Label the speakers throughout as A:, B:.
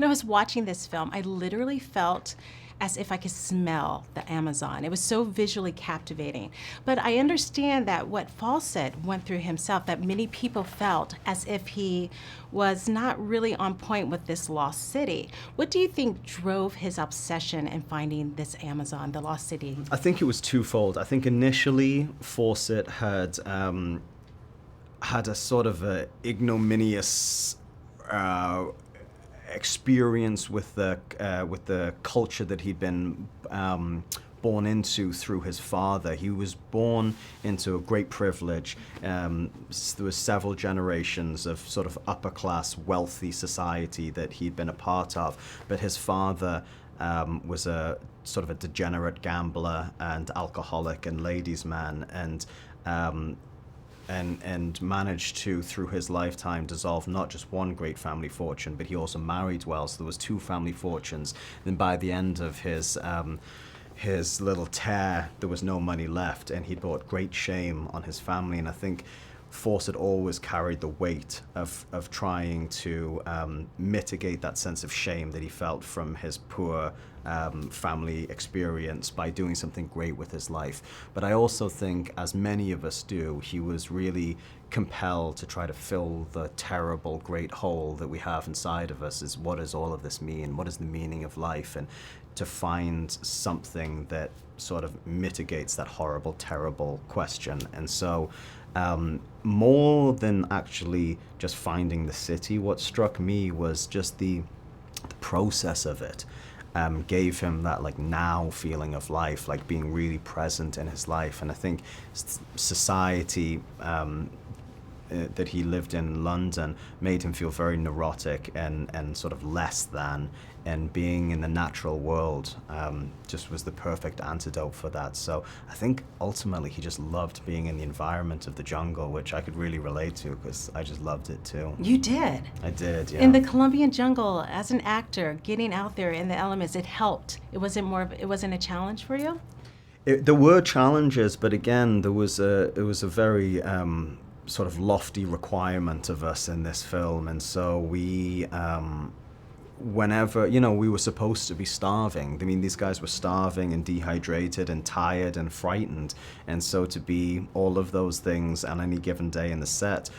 A: When I was watching this film, I literally felt as if I could smell the Amazon. It was so visually captivating. But I understand that what Fossett went through himself, that many people felt as if he was not really on point with this lost city. What do you think drove his obsession in finding this Amazon, the lost city?
B: I think it was twofold. I think initially Fossett had a sort of a ignominious experience with the culture that he'd been born into through his father. He was born into a great privilege. There was several generations of sort of upper class, wealthy society that he'd been a part of, but his father was a sort of a degenerate gambler and alcoholic and ladies' man, and managed to, through his lifetime, dissolve not just one great family fortune, but he also married well, so there was two family fortunes. Then by the end of his little tear, there was no money left, and he brought great shame on his family. And I think Fossett always carried the weight of trying to mitigate that sense of shame that he felt from his poor family experience by doing something great with his life. But I also think, as many of us do, he was really compelled to try to fill the terrible great hole that we have inside of us. Is what does all of this mean? What is the meaning of life? And to find something that sort of mitigates that horrible, terrible question. And so more than actually just finding the city, what struck me was just the process of it. Gave him that like now feeling of life, like being really present in his life. And I think society that he lived in London made him feel very neurotic and sort of less than, and being in the natural world just was the perfect antidote for that. So I think ultimately he just loved being in the environment of the jungle, which I could really relate to because I just loved it too.
A: You did?
B: I did, yeah.
A: In the Colombian jungle, as an actor, getting out there in the elements, it helped. It wasn't a challenge for you?
B: There were challenges, but again, it was a very sort of lofty requirement of us in this film, and so we whenever, we were supposed to be starving. I mean, these guys were starving and dehydrated and tired and frightened, and so to be all of those things on any given day in the set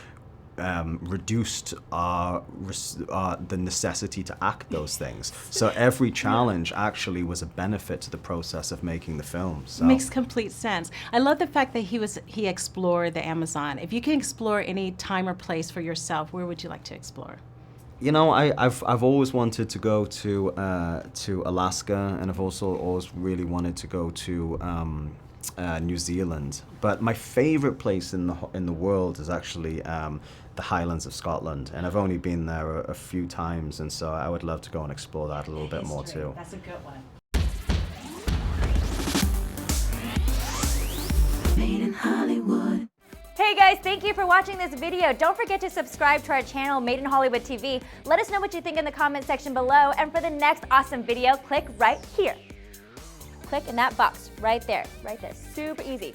B: reduced the necessity to act those things. So every challenge actually was a benefit to the process of making the film. So.
A: Makes complete sense. I love the fact that he explored the Amazon. If you can explore any time or place for yourself, where would you like to explore?
B: I've always wanted to go to Alaska, and I've also always really wanted to go to New Zealand. But my favorite place in the world is actually the Highlands of Scotland, and I've only been there a few times, and so I would love to go and explore that a little bit more too.
A: That's a good one.
C: Made in Hollywood.
D: Hey guys, thank you for watching this video. Don't forget to subscribe to our channel, Made in Hollywood TV. Let us know what you think in the comment section below, and for the next awesome video, click right here. Click in that box right there, super easy.